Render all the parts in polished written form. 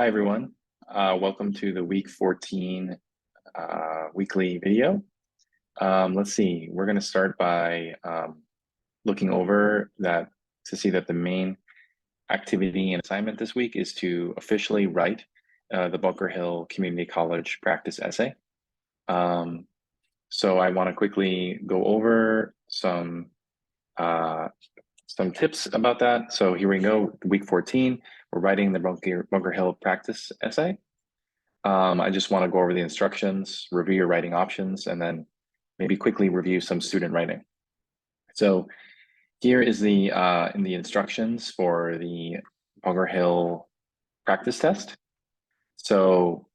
Hi, everyone. Welcome to the week 14 weekly video. Let's see, we're going to start by looking over that to see that the main activity and assignment this week is to officially write the Bunker Hill Community College practice essay. So I want to quickly go over some tips about that. So here we go, week 14, we're writing the Bunker Hill practice essay. I just want to go over the instructions, review your writing options, and then maybe quickly review some student writing. So here is the in the instructions for the Bunker Hill practice test. So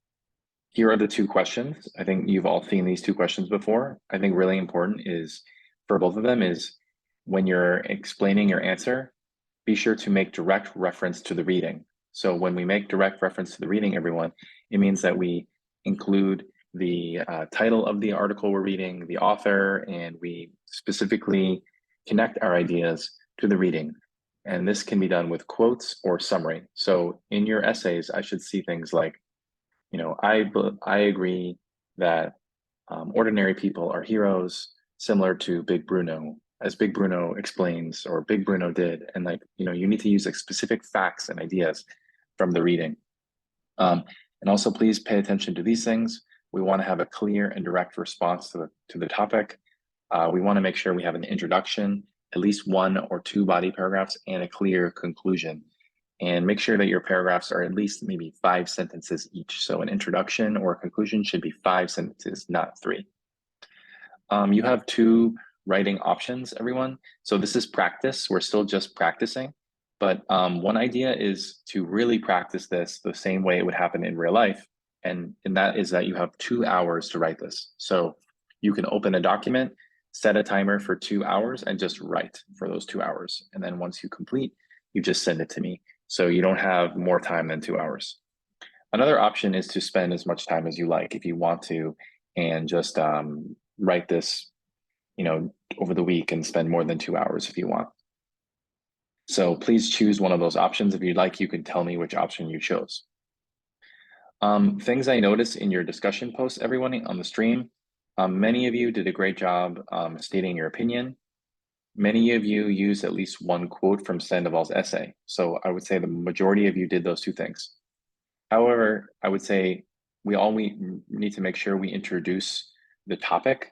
here are the two questions. I think you've all seen these two questions before. I think really important is for both of them is when you're explaining your answer, be sure to make direct reference to the reading. So when we make direct reference to the reading, everyone, it means that we include the title of the article we're reading, the author, and we specifically connect our ideas to the reading. And this can be done with quotes or summary. So in your essays, I should see things like, I agree that ordinary people are heroes, similar to Big Bruno, as Big Bruno explains, or Big Bruno did. And you need to use like specific facts and ideas from the reading. And also please pay attention to these things. We want to have a clear and direct response to the topic. We want to make sure we have an introduction, at least 1 or 2 body paragraphs, and a clear conclusion. And make sure that your paragraphs are at least maybe 5 sentences each. So an introduction or a conclusion should be 5 sentences, not 3. You have 2 writing options, everyone. So this is practice. We're still just practicing. But one idea is to really practice this the same way it would happen in real life. And that is that you have 2 hours to write this. So you can open a document, set a timer for 2 hours, and just write for those 2 hours. And then once you complete, you just send it to me. So you don't have more time than 2 hours. Another option is to spend as much time as you like if you want to, and just write this, over the week and spend more than 2 hours if you want. So please choose one of those options. If you'd like, you can tell me which option you chose. Things I noticed in your discussion posts, everyone on the stream, many of you did a great job stating your opinion. Many of you used at least one quote from Sandoval's essay. So I would say the majority of you did those 2 things. However, I would say we need to make sure we introduce the topic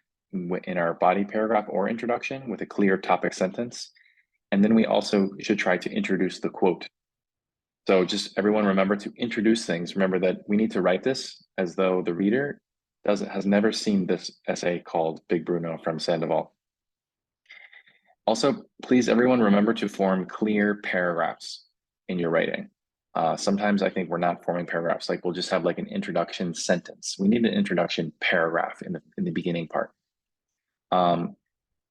in our body paragraph or introduction with a clear topic sentence. And then we also should try to introduce the quote. So just everyone remember to introduce things. Remember that we need to write this as though the reader has never seen this essay called Big Bruno from Sandoval. Also, please, everyone, remember to form clear paragraphs in your writing. Sometimes I think we're not forming paragraphs. Like we'll just have like an introduction sentence. We need an introduction paragraph in the beginning part.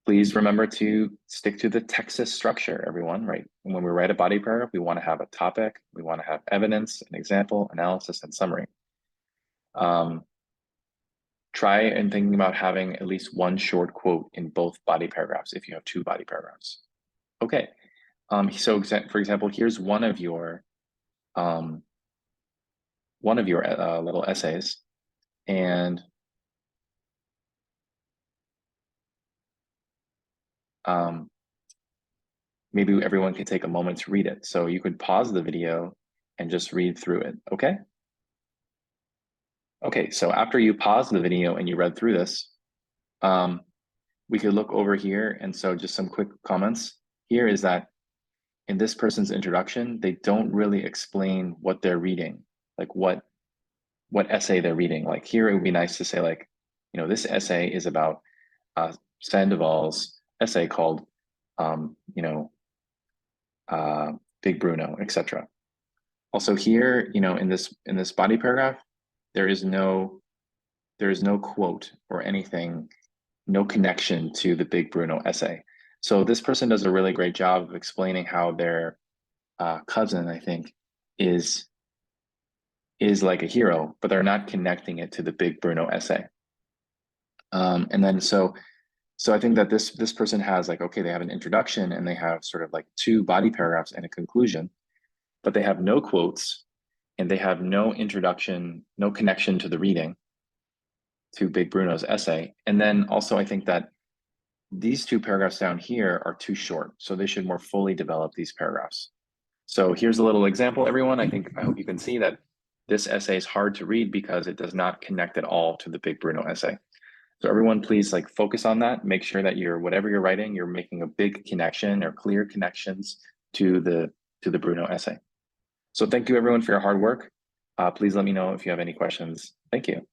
Please remember to stick to the Texas structure, everyone, right? And when we write a body paragraph, we want to have a topic, we want to have evidence, an example, analysis, and summary. Try and thinking about having at least 1 short quote in both body paragraphs if you have 2 body paragraphs. Okay, so for example, here's one of your little essays, and maybe everyone can take a moment to read it. So you could pause the video and just read through it, okay? Okay, so after you pause the video and you read through this, we could look over here. And so just some quick comments here is that in this person's introduction, they don't really explain what they're reading, like what essay they're reading. Like here, it would be nice to say like, this essay is about Sandoval's essay called, Big Bruno, etc. Also here, in this body paragraph, there is no quote or anything, no connection to the Big Bruno essay. So this person does a really great job of explaining how their cousin, I think, is like a hero, but they're not connecting it to the Big Bruno essay. And then so I think that this person has like, okay, they have an introduction and they have sort of like 2 body paragraphs and a conclusion, but they have no quotes and they have no introduction, no connection to the reading, to Big Bruno's essay. And then also I think that these two paragraphs down here are too short, so they should more fully develop these paragraphs. So here's a little example, everyone. I hope you can see that this essay is hard to read because it does not connect at all to the Big Bruno essay. So everyone, please like focus on that. Make sure that whatever you're writing, you're making a big connection or clear connections to the Bruno essay. So thank you everyone for your hard work. Please let me know if you have any questions. Thank you.